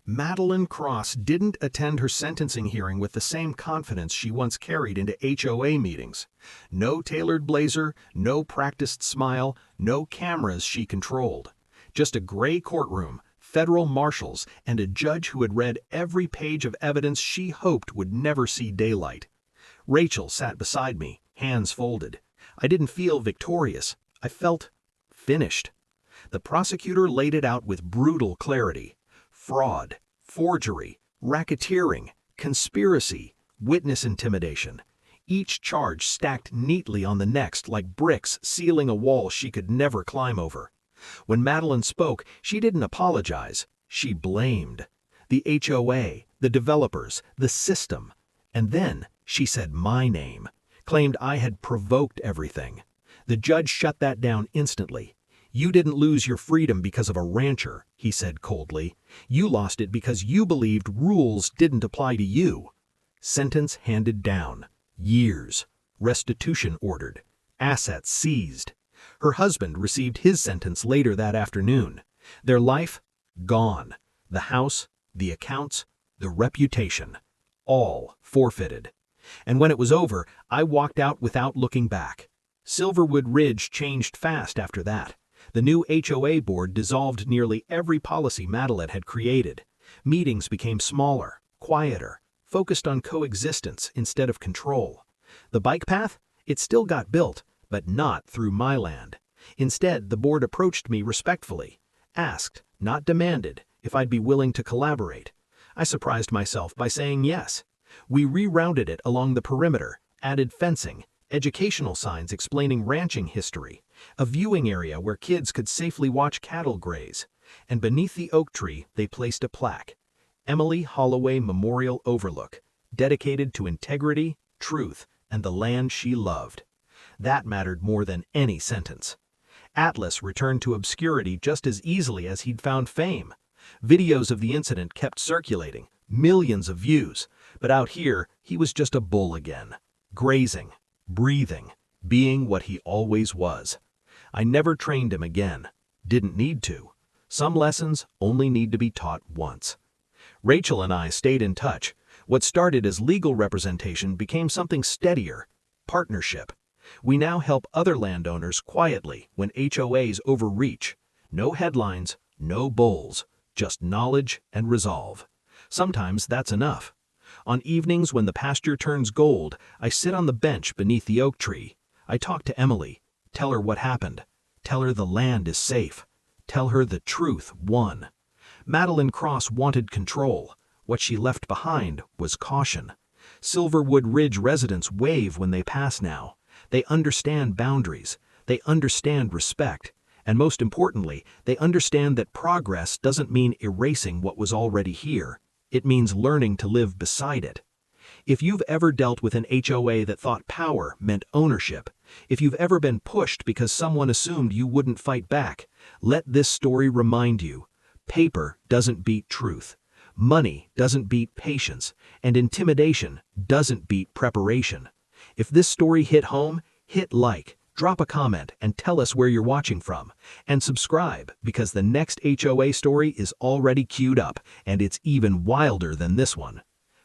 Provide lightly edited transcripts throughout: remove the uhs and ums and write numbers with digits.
Madeline Cross didn't attend her sentencing hearing with the same confidence she once carried into HOA meetings. No tailored blazer, no practiced smile, no cameras she controlled. Just a gray courtroom, federal marshals, and a judge who had read every page of evidence she hoped would never see daylight. Rachel sat beside me, hands folded. I didn't feel victorious. I felt finished. The prosecutor laid it out with brutal clarity. Fraud, forgery, racketeering, conspiracy, witness intimidation. Each charge stacked neatly on the next like bricks sealing a wall she could never climb over. When Madeline spoke, she didn't apologize. She blamed the HOA, the developers, the system. And then she said my name, claimed I had provoked everything. The judge shut that down instantly. "You didn't lose your freedom because of a rancher," he said coldly. "You lost it because you believed rules didn't apply to you." Sentence handed down. Years. Restitution ordered. Assets seized. Her husband received his sentence later that afternoon. Their life, gone. The house, the accounts, the reputation. All forfeited. And when it was over, I walked out without looking back. Silverwood Ridge changed fast after that. The new HOA board dissolved nearly every policy Madeline had created. Meetings became smaller, quieter, focused on coexistence instead of control. The bike path? It still got built, but not through my land. Instead, the board approached me respectfully, asked, not demanded, if I'd be willing to collaborate. I surprised myself by saying yes. We rerouted it along the perimeter, added fencing, educational signs explaining ranching history, a viewing area where kids could safely watch cattle graze, and beneath the oak tree they placed a plaque, Emily Holloway Memorial Overlook, dedicated to integrity, truth, and the land she loved. That mattered more than any sentence. Atlas returned to obscurity just as easily as he'd found fame. Videos of the incident kept circulating, millions of views, but out here he was just a bull again, grazing, breathing, being what he always was. I never trained him again. Didn't need to. Some lessons only need to be taught once. Rachel and I stayed in touch. What started as legal representation became something steadier, partnership. We now help other landowners quietly when HOAs overreach. No headlines, no bulls, just knowledge and resolve. Sometimes that's enough. On evenings when the pasture turns gold, I sit on the bench beneath the oak tree. I talk to Emily, tell her what happened, tell her the land is safe, tell her the truth won. Madeline Cross wanted control. What she left behind was caution. Silverwood Ridge residents wave when they pass now. They understand boundaries. They understand respect. And most importantly, they understand that progress doesn't mean erasing what was already here. It means learning to live beside it. If you've ever dealt with an HOA that thought power meant ownership, if you've ever been pushed because someone assumed you wouldn't fight back, let this story remind you. Paper doesn't beat truth. Money doesn't beat patience. And intimidation doesn't beat preparation. If this story hit home, hit like, drop a comment, and tell us where you're watching from. And subscribe, because the next HOA story is already queued up, and it's even wilder than this one.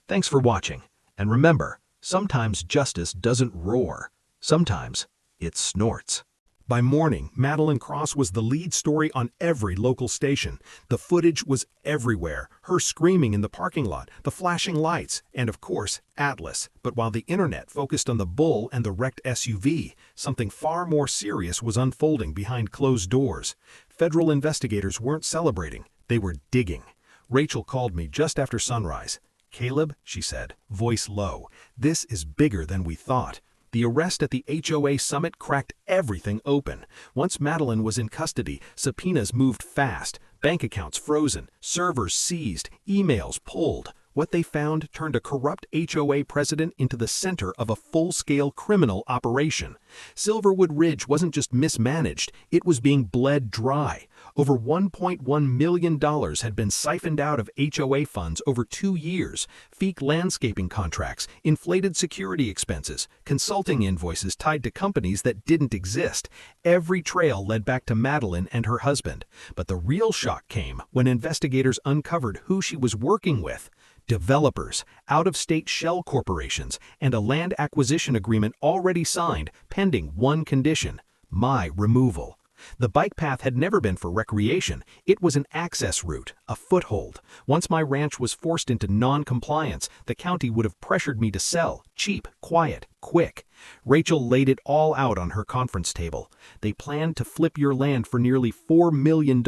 Thanks for watching, and remember, sometimes justice doesn't roar. Sometimes it snorts. By morning, Madeline Cross was the lead story on every local station. The footage was everywhere, her screaming in the parking lot, the flashing lights, and of course, Atlas. But while the internet focused on the bull and the wrecked SUV, something far more serious was unfolding behind closed doors. Federal investigators weren't celebrating, they were digging. Rachel called me just after sunrise. "Caleb," she said, voice low, "this is bigger than we thought." The arrest at the HOA summit cracked everything open. Once Madeline was in custody, subpoenas moved fast, bank accounts frozen, servers seized, emails pulled. What they found turned a corrupt HOA president into the center of a full-scale criminal operation. Silverwood Ridge wasn't just mismanaged, it was being bled dry. Over $1.1 million had been siphoned out of HOA funds over 2 years, fake landscaping contracts, inflated security expenses, consulting invoices tied to companies that didn't exist. Every trail led back to Madeline and her husband. But the real shock came when investigators uncovered who she was working with. Developers, out-of-state shell corporations, and a land acquisition agreement already signed, pending one condition: my removal. The bike path had never been for recreation. It was an access route, a foothold. Once my ranch was forced into non-compliance, the county would have pressured me to sell, cheap, quiet, quick. Rachel laid it all out on her conference table. They planned to flip your land for nearly $4 million,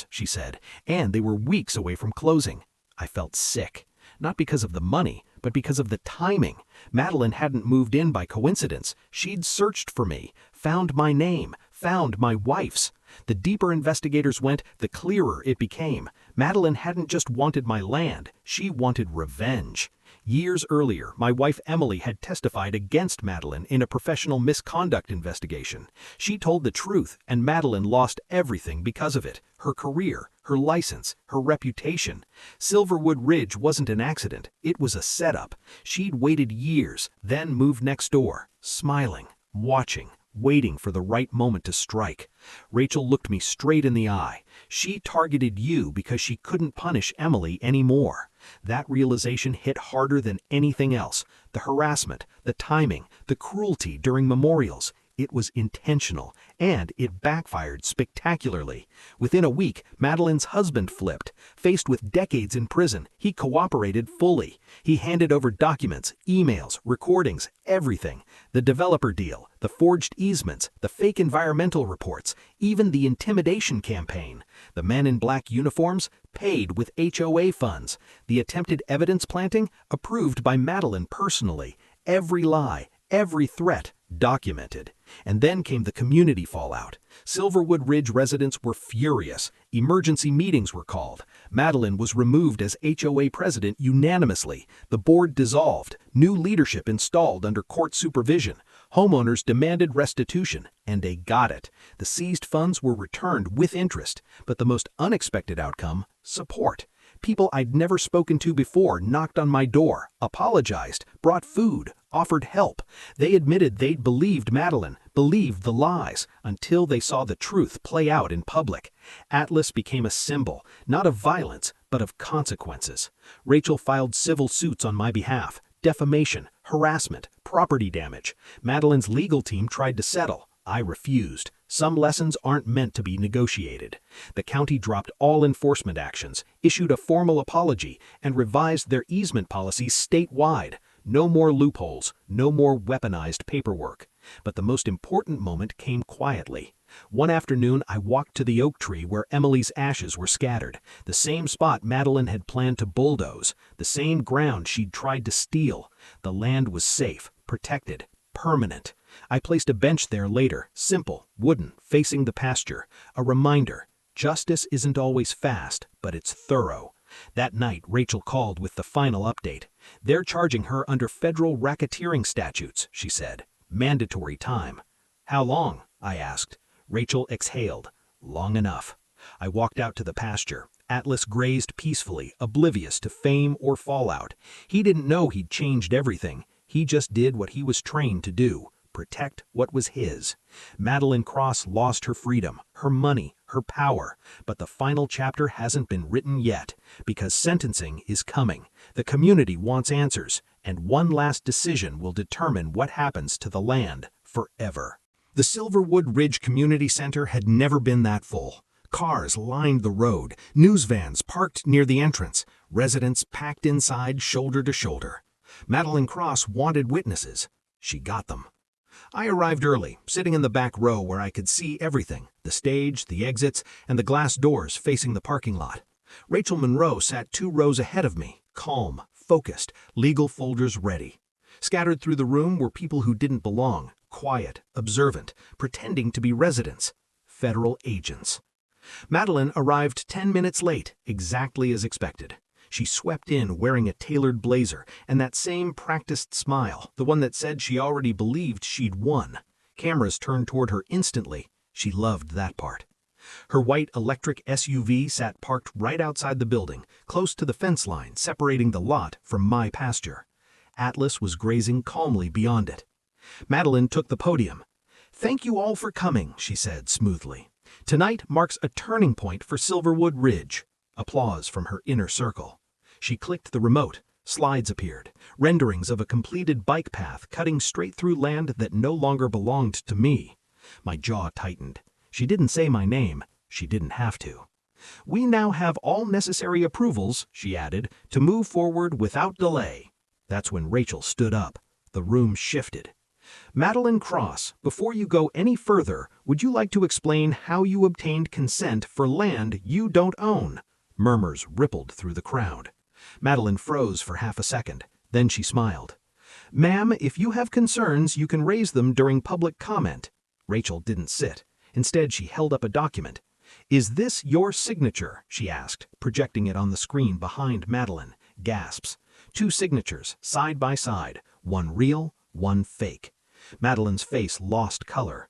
she said, and they were weeks away from closing. I felt sick. Not because of the money, but because of the timing. Madeline hadn't moved in by coincidence. She'd searched for me, found my name, found my wife's. The deeper investigators went, the clearer it became. Madeline hadn't just wanted my land, she wanted revenge. Years earlier, my wife Emily had testified against Madeline in a professional misconduct investigation. She told the truth, and Madeline lost everything because of it: her career, her license, her reputation. Silverwood Ridge wasn't an accident, it was a setup. She'd waited years, then moved next door, smiling, watching, waiting for the right moment to strike. Rachel looked me straight in the eye. She targeted you because she couldn't punish Emily anymore. That realization hit harder than anything else. The harassment, the timing, the cruelty during memorials. It was intentional, and it backfired spectacularly. Within a week, Madeline's husband flipped. Faced with decades in prison, he cooperated fully. He handed over documents, emails, recordings, everything. The developer deal, the forged easements, the fake environmental reports, even the intimidation campaign. The men in black uniforms paid with HOA funds. The attempted evidence planting approved by Madeline personally. Every lie, every threat documented. And then came the community fallout. Silverwood Ridge residents were furious. Emergency meetings were called. Madeline was removed as HOA president unanimously. The board dissolved. New leadership installed under court supervision. Homeowners demanded restitution, and they got it. The seized funds were returned with interest. But the most unexpected outcome: support. People I'd never spoken to before knocked on my door, apologized, brought food, offered help. They admitted they'd believed Madeline, believed the lies, until they saw the truth play out in public. Atlas became a symbol, not of violence, but of consequences. Rachel filed civil suits on my behalf: defamation, harassment, property damage. Madeline's legal team tried to settle. I refused. Some lessons aren't meant to be negotiated. The county dropped all enforcement actions, issued a formal apology, and revised their easement policies statewide. No more loopholes, no more weaponized paperwork. But the most important moment came quietly. One afternoon, I walked to the oak tree where Emily's ashes were scattered, the same spot Madeline had planned to bulldoze, the same ground she'd tried to steal. The land was safe, protected, permanent. I placed a bench there later, simple, wooden, facing the pasture. A reminder: justice isn't always fast, but it's thorough. That night, Rachel called with the final update. They're charging her under federal racketeering statutes, she said. Mandatory time. How long? I asked. Rachel exhaled. Long enough. I walked out to the pasture. Atlas grazed peacefully, oblivious to fame or fallout. He didn't know he'd changed everything. He just did what he was trained to do: protect what was his. Madeline Cross lost her freedom, her money, her power, but the final chapter hasn't been written yet, because sentencing is coming. The community wants answers, and one last decision will determine what happens to the land forever. The Silverwood Ridge Community Center had never been that full. Cars lined the road, news vans parked near the entrance, residents packed inside shoulder to shoulder. Madeline Cross wanted witnesses. She got them. I arrived early, sitting in the back row where I could see everything: the stage, the exits, and the glass doors facing the parking lot. Rachel Monroe sat 2 rows ahead of me, calm, focused, legal folders ready. Scattered through the room were people who didn't belong, quiet, observant, pretending to be residents, federal agents. Madeline arrived 10 minutes late, exactly as expected. She swept in wearing a tailored blazer and that same practiced smile, the one that said she already believed she'd won. Cameras turned toward her instantly. She loved that part. Her white electric SUV sat parked right outside the building, close to the fence line separating the lot from my pasture. Atlas was grazing calmly beyond it. Madeline took the podium. "Thank you all for coming," she said smoothly. "Tonight marks a turning point for Silverwood Ridge." Applause from her inner circle. She clicked the remote. Slides appeared, renderings of a completed bike path cutting straight through land that no longer belonged to me. My jaw tightened. She didn't say my name. She didn't have to. "We now have all necessary approvals," she added, "to move forward without delay." That's when Rachel stood up. The room shifted. "Madeline Cross, before you go any further, would you like to explain how you obtained consent for land you don't own?" Murmurs rippled through the crowd. Madeline froze for half a second. Then she smiled. "Ma'am, if you have concerns, you can raise them during public comment." Rachel didn't sit. Instead, she held up a document. "Is this your signature?" she asked, projecting it on the screen behind Madeline. Gasps. 2 signatures, side by side, one real, one fake. Madeline's face lost color.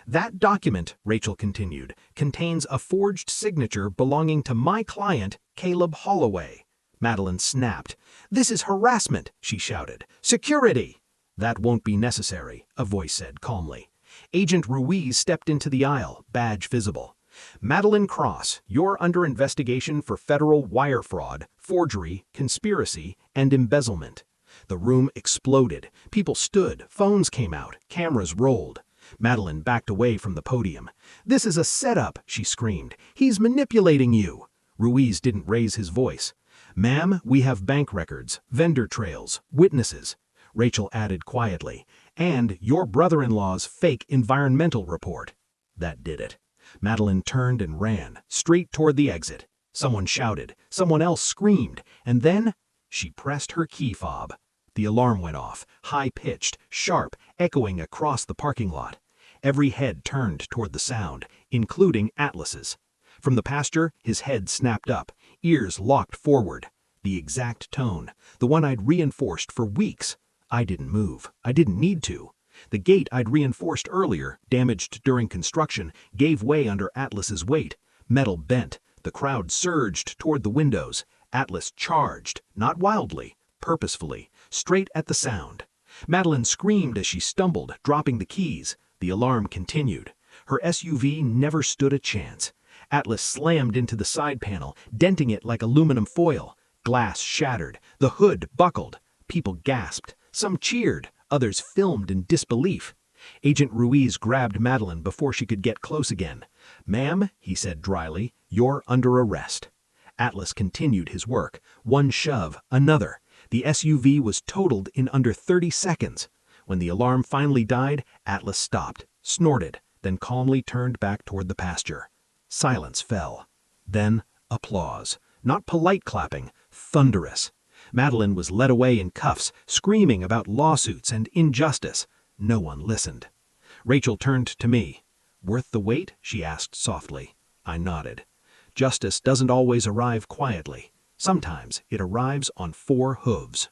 "That document," Rachel continued, "contains a forged signature belonging to my client, Caleb Holloway." Madeline snapped. "This is harassment," she shouted. "Security!" "That won't be necessary," a voice said calmly. Agent Ruiz stepped into the aisle, badge visible. "Madeline Cross, you're under investigation for federal wire fraud, forgery, conspiracy, and embezzlement." The room exploded. People stood, phones came out, cameras rolled. Madeline backed away from the podium. "This is a setup," she screamed. "He's manipulating you." Ruiz didn't raise his voice. "Ma'am, we have bank records, vendor trails, witnesses," Rachel added quietly, "and your brother-in-law's fake environmental report." That did it. Madeline turned and ran, straight toward the exit. Someone shouted, someone else screamed, and then she pressed her key fob. The alarm went off, high-pitched, sharp, echoing across the parking lot. Every head turned toward the sound, including Atlas's. From the pasture, his head snapped up, ears locked forward. The exact tone, the one I'd reinforced for weeks. I didn't move. I didn't need to. The gate I'd reinforced earlier, damaged during construction, gave way under Atlas's weight. Metal bent. The crowd surged toward the windows. Atlas charged, not wildly, purposefully, straight at the sound. Madeline screamed as she stumbled, dropping the keys. The alarm continued. Her SUV never stood a chance. Atlas slammed into the side panel, denting it like aluminum foil. Glass shattered. The hood buckled. People gasped. Some cheered. Others filmed in disbelief. Agent Ruiz grabbed Madeline before she could get close again. "Ma'am," he said dryly, "you're under arrest." Atlas continued his work. One shove, another. The SUV was totaled in under 30 seconds. When the alarm finally died, Atlas stopped, snorted, then calmly turned back toward the pasture. Silence fell. Then applause. Not polite clapping, thunderous. Madeline was led away in cuffs, screaming about lawsuits and injustice. No one listened. Rachel turned to me. "Worth the wait?" she asked softly. I nodded. Justice doesn't always arrive quietly. Sometimes it arrives on 4 hooves.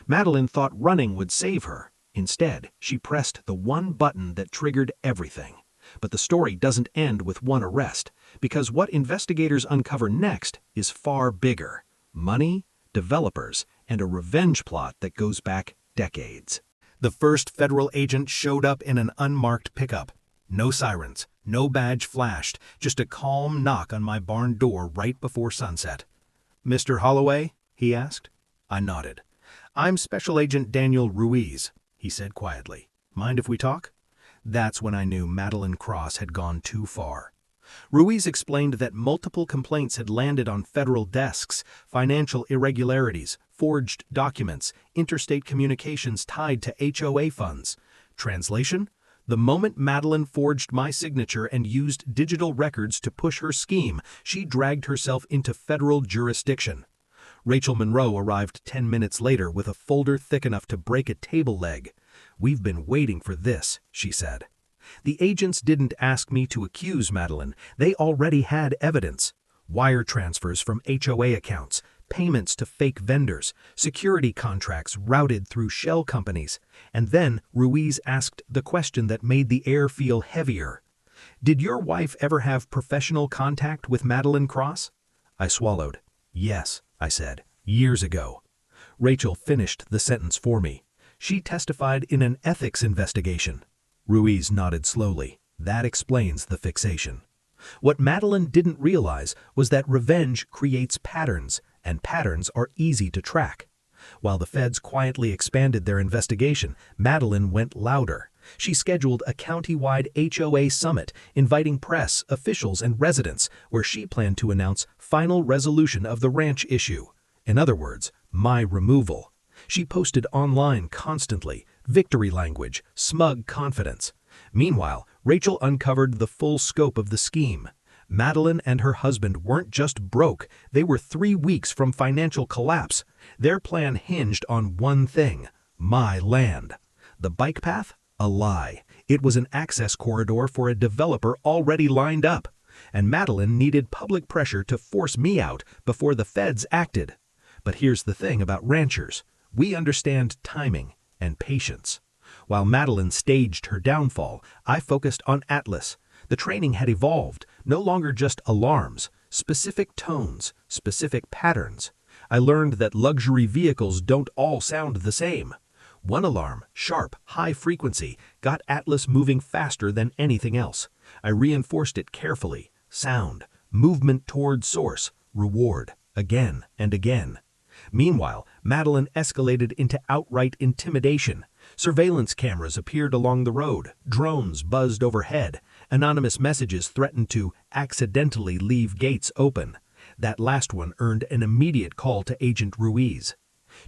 Madeline thought running would save her. Instead, she pressed the one button that triggered everything. But the story doesn't end with one arrest, because what investigators uncover next is far bigger. Money, developers, and a revenge plot that goes back decades. The first federal agent showed up in an unmarked pickup. No sirens, no badge flashed, just a calm knock on my barn door right before sunset. "Mr. Holloway?" he asked. I nodded. "I'm Special Agent Daniel Ruiz," he said quietly. "Mind if we talk?" That's when I knew Madeline Cross had gone too far. Ruiz explained that multiple complaints had landed on federal desks, financial irregularities, forged documents, interstate communications tied to HOA funds. Translation? The moment Madeline forged my signature and used digital records to push her scheme, she dragged herself into federal jurisdiction. Rachel Monroe arrived 10 minutes later with a folder thick enough to break a table leg. "We've been waiting for this," she said. The agents didn't ask me to accuse Madeline. They already had evidence. Wire transfers from HOA accounts, payments to fake vendors, security contracts routed through shell companies. And then Ruiz asked the question that made the air feel heavier. "Did your wife ever have professional contact with Madeline Cross?" I swallowed. "Yes," I said, "years ago." Rachel finished the sentence for me. "She testified in an ethics investigation." Ruiz nodded slowly. "That explains the fixation." What Madeline didn't realize was that revenge creates patterns, and patterns are easy to track. While the feds quietly expanded their investigation, Madeline went louder. She scheduled a county-wide HOA summit, inviting press, officials, and residents, where she planned to announce final resolution of the ranch issue. In other words, my removal. She posted online constantly, victory language, smug confidence. Meanwhile, Rachel uncovered the full scope of the scheme. Madeline and her husband weren't just broke, they were 3 weeks from financial collapse. Their plan hinged on one thing: my land. The bike path? A lie. It was an access corridor for a developer already lined up. And Madeline needed public pressure to force me out before the feds acted. But here's the thing about ranchers. We understand timing and patience. While Madeline staged her downfall, I focused on Atlas. The training had evolved, no longer just alarms, specific tones, specific patterns. I learned that luxury vehicles don't all sound the same. One alarm, sharp, high frequency, got Atlas moving faster than anything else. I reinforced it carefully. Sound, movement toward source, reward, again and again. Meanwhile, Madeline escalated into outright intimidation. Surveillance cameras appeared along the road, drones buzzed overhead, anonymous messages threatened to accidentally leave gates open. That last one earned an immediate call to Agent Ruiz.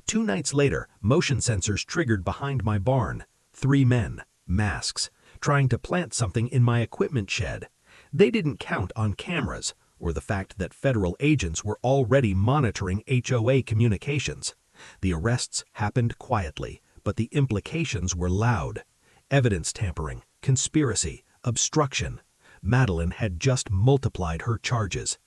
2 nights later, motion sensors triggered behind my barn. 3 men, masks, trying to plant something in my equipment shed. They didn't count on cameras, or the fact that federal agents were already monitoring HOA communications. The arrests happened quietly, but the implications were loud. Evidence tampering, conspiracy, obstruction. Madeline had just multiplied her charges.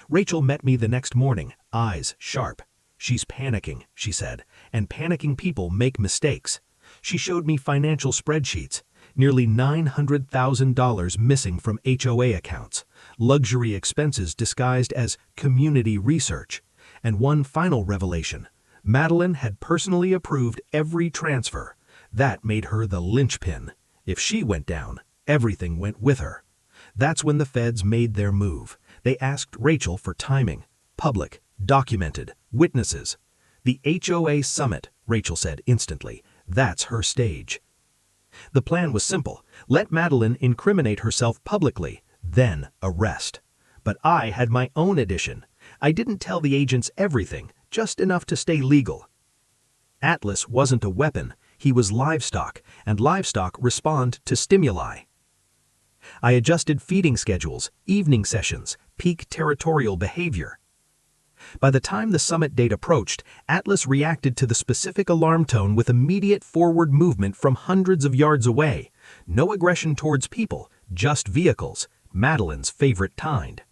Rachel met me the next morning, eyes sharp. "She's panicking," she said, "and panicking people make mistakes." She showed me financial spreadsheets. Nearly $900,000 missing from HOA accounts, luxury expenses disguised as community research. And one final revelation: Madeline had personally approved every transfer. That made her the linchpin. If she went down, everything went with her. That's when the feds made their move. They asked Rachel for timing, public, documented, witnesses. "The HOA summit," Rachel said instantly. "That's her stage." The plan was simple: let Madeline incriminate herself publicly, then arrest. But I had my own edition. I didn't tell the agents everything, just enough to stay legal. Atlas wasn't a weapon, he was livestock, and livestock respond to stimuli. I adjusted feeding schedules, evening sessions, peak territorial behavior. By the time the summit date approached, Atlas reacted to the specific alarm tone with immediate forward movement from hundreds of yards away. No aggression towards people, just vehicles, Madeline's favorite kind.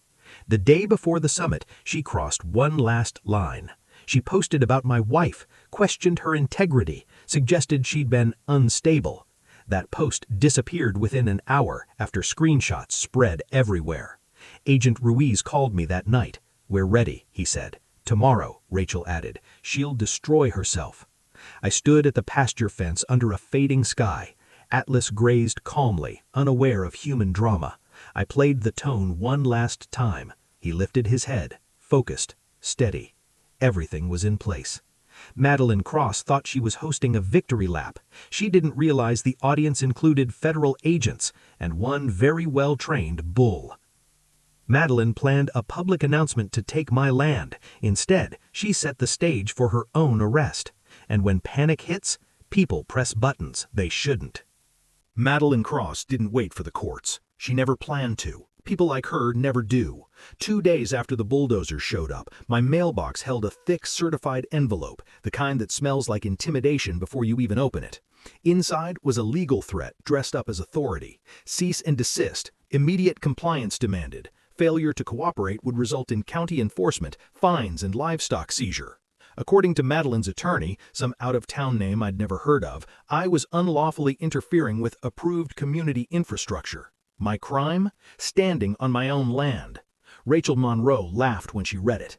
The day before the summit, she crossed one last line. She posted about my wife, questioned her integrity, suggested she'd been unstable. That post disappeared within an hour after screenshots spread everywhere. Agent Ruiz called me that night. "We're ready," he said. "Tomorrow," Rachel added, "she'll destroy herself." I stood at the pasture fence under a fading sky. Atlas grazed calmly, unaware of human drama. I played the tone one last time. He lifted his head, focused, steady. Everything was in place. Madeline Cross thought she was hosting a victory lap. She didn't realize the audience included federal agents and one very well-trained bull. Madeline planned a public announcement to take my land. Instead, she set the stage for her own arrest. And when panic hits, people press buttons they shouldn't. Madeline Cross didn't wait for the courts. She never planned to. People like her never do. 2 days after the bulldozers showed up, my mailbox held a thick certified envelope, the kind that smells like intimidation before you even open it. Inside was a legal threat dressed up as authority. Cease and desist. Immediate compliance demanded. Failure to cooperate would result in county enforcement, fines, and livestock seizure. According to Madeline's attorney, some out-of-town name I'd never heard of, I was unlawfully interfering with approved community infrastructure. My crime? Standing on my own land. Rachel Monroe laughed when she read it.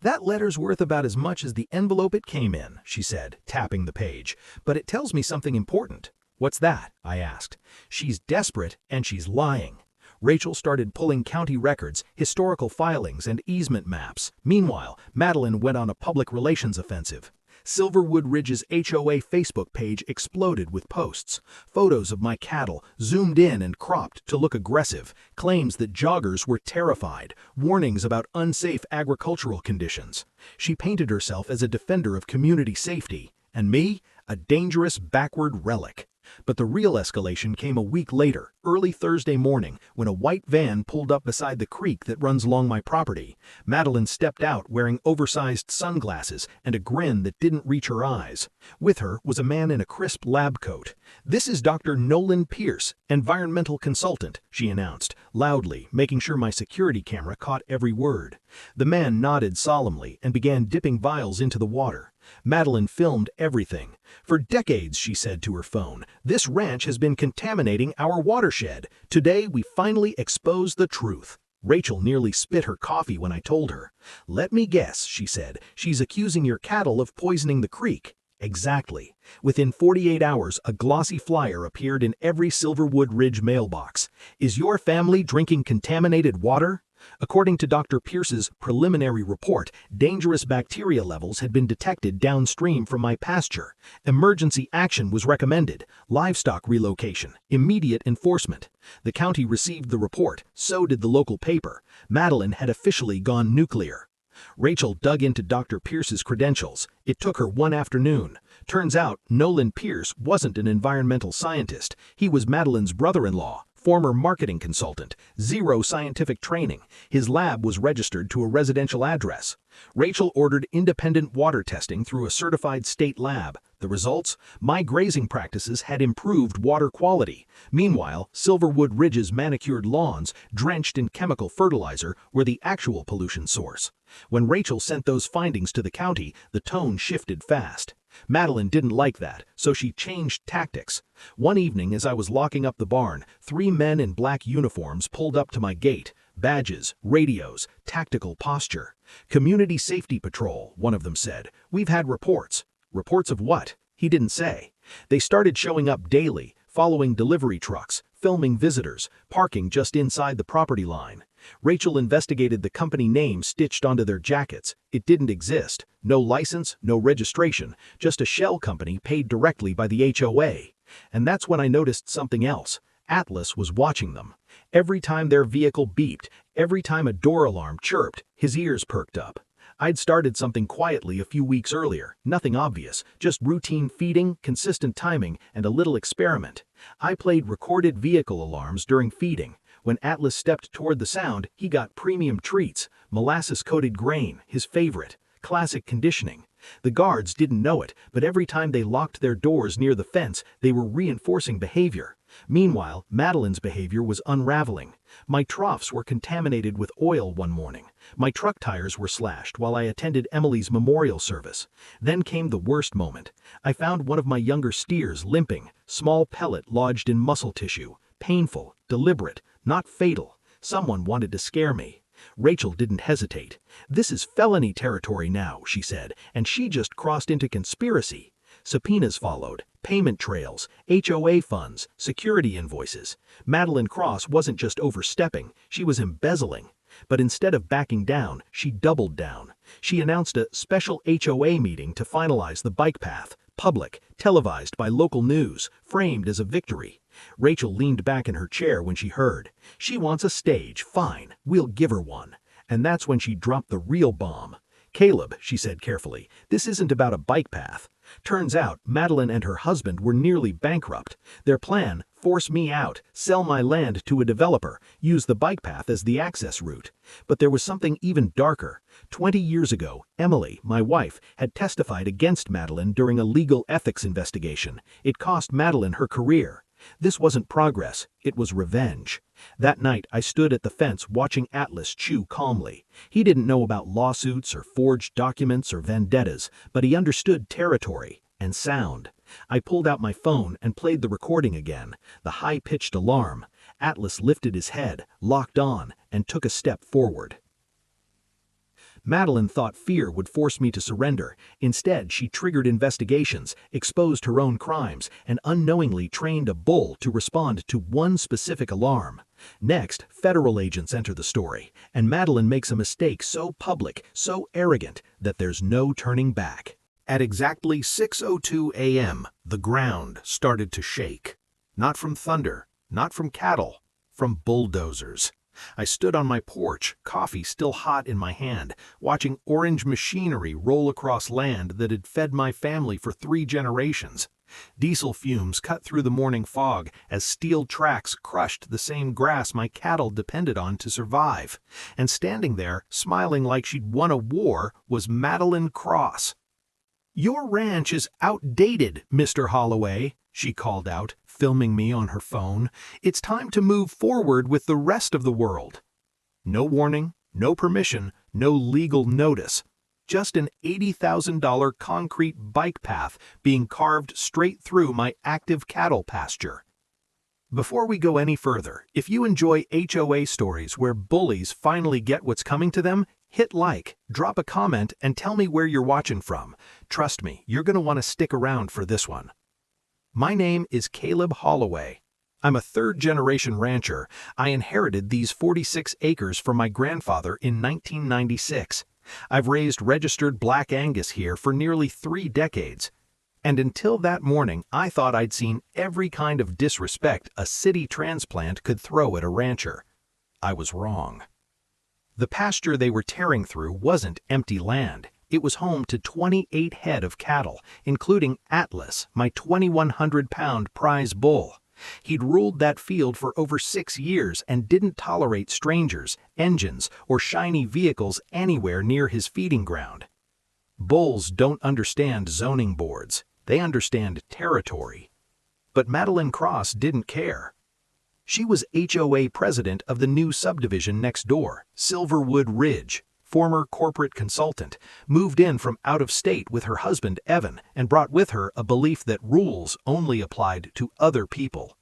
"That letter's worth about as much as the envelope it came in," she said, tapping the page. "But it tells me something important." "What's that?" I asked. "She's desperate and she's lying." Rachel started pulling county records, historical filings, and easement maps. Meanwhile, Madeline went on a public relations offensive. Silverwood Ridge's HOA Facebook page exploded with posts. Photos of my cattle, zoomed in and cropped to look aggressive, claims that joggers were terrified, warnings about unsafe agricultural conditions. She painted herself as a defender of community safety, and me, a dangerous backward relic. But the real escalation came a week later, early Thursday morning, when a white van pulled up beside the creek that runs along my property. Madeline stepped out wearing oversized sunglasses and a grin that didn't reach her eyes. With her was a man in a crisp lab coat. "This is Dr. Nolan Pierce, environmental consultant," she announced, loudly, making sure my security camera caught every word. The man nodded solemnly and began dipping vials into the water. Madeline filmed everything. "For decades," she said to her phone, "this ranch has been contaminating our watershed. Today we finally expose the truth." Rachel nearly spit her coffee when I told her. "Let me guess," she said, "she's accusing your cattle of poisoning the creek." Exactly. Within 48 hours, a glossy flyer appeared in every Silverwood Ridge mailbox. "Is your family drinking contaminated water?" According to Dr. Pierce's preliminary report, dangerous bacteria levels had been detected downstream from my pasture. Emergency action was recommended, livestock relocation, immediate enforcement. The county received the report, so did the local paper. Madeline had officially gone nuclear. Rachel dug into Dr. Pierce's credentials. It took her one afternoon. Turns out, Nolan Pierce wasn't an environmental scientist. He was Madeline's brother-in-law, former marketing consultant, zero scientific training. His lab was registered to a residential address. Rachel ordered independent water testing through a certified state lab. The results? My grazing practices had improved water quality. Meanwhile, Silverwood Ridge's manicured lawns, drenched in chemical fertilizer, were the actual pollution source. When Rachel sent those findings to the county, the tone shifted fast. Madeline didn't like that, so she changed tactics. One evening, as I was locking up the barn, 3 men in black uniforms pulled up to my gate. Badges, radios, tactical posture. "Community Safety Patrol," one of them said. "We've had reports." Reports of what? He didn't say. They started showing up daily, following delivery trucks, filming visitors, parking just inside the property line. Rachel investigated the company name stitched onto their jackets. It didn't exist. No license, no registration, just a shell company paid directly by the HOA. And that's when I noticed something else. Atlas was watching them. Every time their vehicle beeped, every time a door alarm chirped, his ears perked up. I'd started something quietly a few weeks earlier, nothing obvious, just routine feeding, consistent timing, and a little experiment. I played recorded vehicle alarms during feeding. When Atlas stepped toward the sound, he got premium treats, molasses-coated grain, his favorite. Classic conditioning. The guards didn't know it, but every time they locked their doors near the fence, they were reinforcing behavior. Meanwhile, Madeline's behavior was unraveling. My troughs were contaminated with oil one morning. My truck tires were slashed while I attended Emily's memorial service. Then came the worst moment. I found one of my younger steers limping, small pellet lodged in muscle tissue. Painful, deliberate, not fatal. Someone wanted to scare me. Rachel didn't hesitate. "This is felony territory now," she said, "and she just crossed into conspiracy." Subpoenas followed, payment trails, HOA funds, security invoices. Madeline Cross wasn't just overstepping, she was embezzling. But instead of backing down, she doubled down. She announced a special HOA meeting to finalize the bike path, public, televised by local news, framed as a victory. Rachel leaned back in her chair when she heard. "She wants a stage, fine, we'll give her one." And that's when she dropped the real bomb. "Caleb," she said carefully, "this isn't about a bike path." Turns out, Madeline and her husband were nearly bankrupt. Their plan, force me out, sell my land to a developer, use the bike path as the access route. But there was something even darker. 20 years ago, Emily, my wife, had testified against Madeline during a legal ethics investigation. It cost Madeline her career. This wasn't progress, it was revenge. That night, I stood at the fence watching Atlas chew calmly. He didn't know about lawsuits or forged documents or vendettas, but he understood territory and sound. I pulled out my phone and played the recording again, the high-pitched alarm. Atlas lifted his head, locked on, and took a step forward. Madeline thought fear would force me to surrender. Instead, she triggered investigations, exposed her own crimes, and unknowingly trained a bull to respond to one specific alarm. Next, federal agents enter the story, and Madeline makes a mistake so public, so arrogant, that there's no turning back. At exactly 6:02 a.m., the ground started to shake. Not from thunder, not from cattle, from bulldozers. I stood on my porch, coffee still hot in my hand, watching orange machinery roll across land that had fed my family for 3 generations. Diesel fumes cut through the morning fog as steel tracks crushed the same grass my cattle depended on to survive. And standing there, smiling like she'd won a war, was Madeline Cross. "Your ranch is outdated, Mr. Holloway," she called out, filming me on her phone. "It's time to move forward with the rest of the world." No warning, no permission, no legal notice. Just an $80,000 concrete bike path being carved straight through my active cattle pasture. Before we go any further, if you enjoy HOA stories where bullies finally get what's coming to them, hit like, drop a comment, and tell me where you're watching from. Trust me, you're going to want to stick around for this one. My name is Caleb Holloway. I'm a third-generation rancher. I inherited these 46 acres from my grandfather in 1996. I've raised registered Black Angus here for nearly 3 decades. And until that morning, I thought I'd seen every kind of disrespect a city transplant could throw at a rancher. I was wrong. The pasture they were tearing through wasn't empty land. It was home to 28 head of cattle, including Atlas, my 2,100-pound prize bull. He'd ruled that field for over 6 years and didn't tolerate strangers, engines, or shiny vehicles anywhere near his feeding ground. Bulls don't understand zoning boards. They understand territory. But Madeline Cross didn't care. She was HOA president of the new subdivision next door, Silverwood Ridge. Former corporate consultant, moved in from out of state with her husband Evan and brought with her a belief that rules only applied to other people.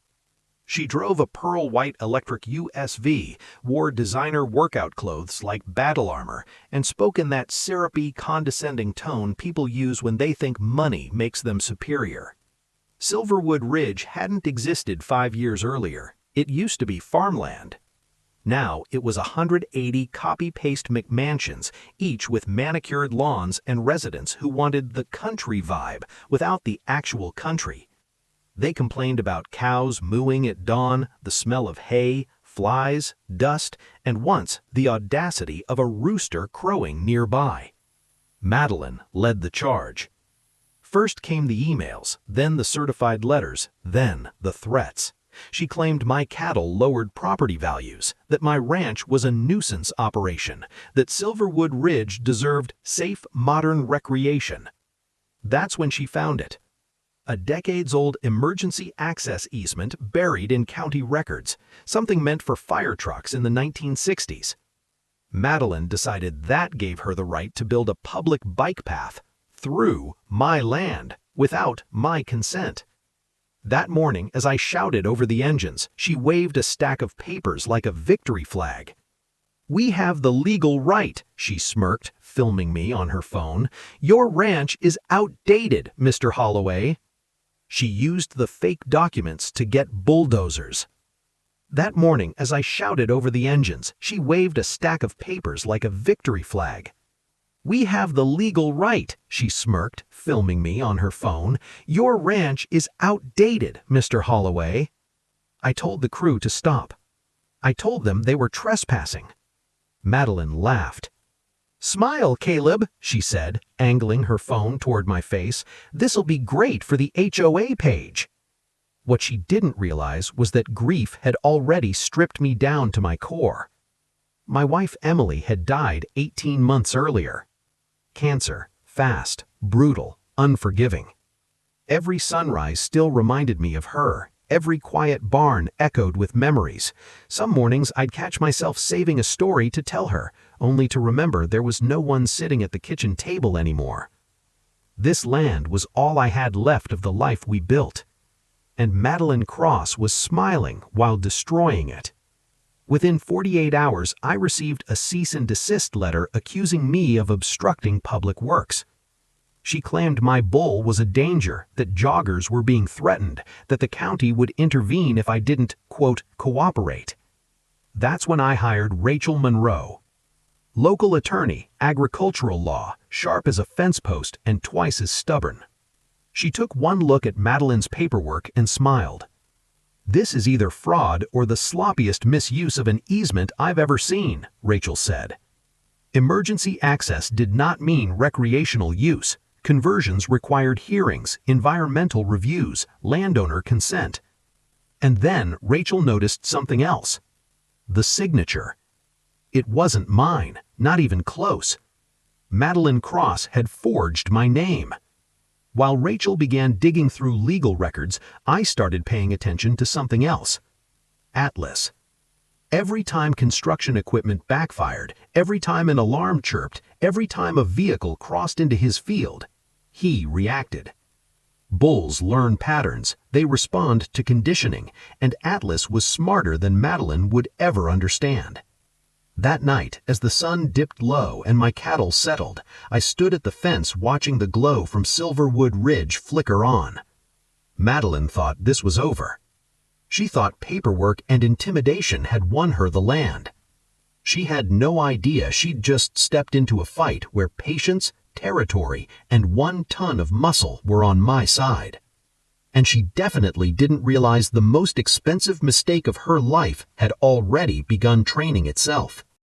She drove a pearl white electric USV, wore designer workout clothes like battle armor, and spoke in that syrupy, condescending tone people use when they think money makes them superior. Silverwood Ridge hadn't existed 5 years earlier. It used to be farmland. Now it was 180 copy-paste McMansions, each with manicured lawns and residents who wanted the country vibe without the actual country. They complained about cows mooing at dawn, the smell of hay, flies, dust, and once the audacity of a rooster crowing nearby. Madeline led the charge. First came the emails, then the certified letters, then the threats. She claimed my cattle lowered property values, that my ranch was a nuisance operation, that Silverwood Ridge deserved safe, modern recreation. That's when she found it. A decades-old emergency access easement buried in county records, something meant for fire trucks in the 1960s. Madeline decided that gave her the right to build a public bike path through my land without my consent. That morning, as I shouted over the engines, she waved a stack of papers like a victory flag. "We have the legal right," she smirked, filming me on her phone. "Your ranch is outdated, Mr. Holloway." She used the fake documents to get bulldozers. That morning, as I shouted over the engines, she waved a stack of papers like a victory flag. "We have the legal right," she smirked, filming me on her phone. "Your ranch is outdated, Mr. Holloway." I told the crew to stop. I told them they were trespassing. Madeline laughed. "Smile, Caleb," she said, angling her phone toward my face. "This'll be great for the HOA page." What she didn't realize was that grief had already stripped me down to my core. My wife Emily had died 18 months earlier. Cancer, fast, brutal, unforgiving. Every sunrise still reminded me of her. Every quiet barn echoed with memories. Some mornings I'd catch myself saving a story to tell her, only to remember there was no one sitting at the kitchen table anymore. This land was all I had left of the life we built. and Madeline Cross was smiling while destroying it. Within 48 hours, I received a cease and desist letter accusing me of obstructing public works. She claimed my bull was a danger, that joggers were being threatened, that the county would intervene if I didn't, quote, cooperate. That's when I hired Rachel Monroe. Local attorney, agricultural law, sharp as a fence post and twice as stubborn. She took one look at Madeline's paperwork and smiled. "This is either fraud or the sloppiest misuse of an easement I've ever seen," Rachel said. Emergency access did not mean recreational use. Conversions required hearings, environmental reviews, landowner consent. And then Rachel noticed something else. The signature. It wasn't mine, not even close. Madeline Cross had forged my name. While Rachel began digging through legal records, I started paying attention to something else. Atlas. Every time construction equipment backfired, every time an alarm chirped, every time a vehicle crossed into his field, he reacted. Bulls learn patterns, they respond to conditioning, and Atlas was smarter than Madeline would ever understand. That night, as the sun dipped low and my cattle settled, I stood at the fence watching the glow from Silverwood Ridge flicker on. Madeline thought this was over. She thought paperwork and intimidation had won her the land. She had no idea she'd just stepped into a fight where patience, territory, and 1 ton of muscle were on my side. And she definitely didn't realize the most expensive mistake of her life had already begun training itself.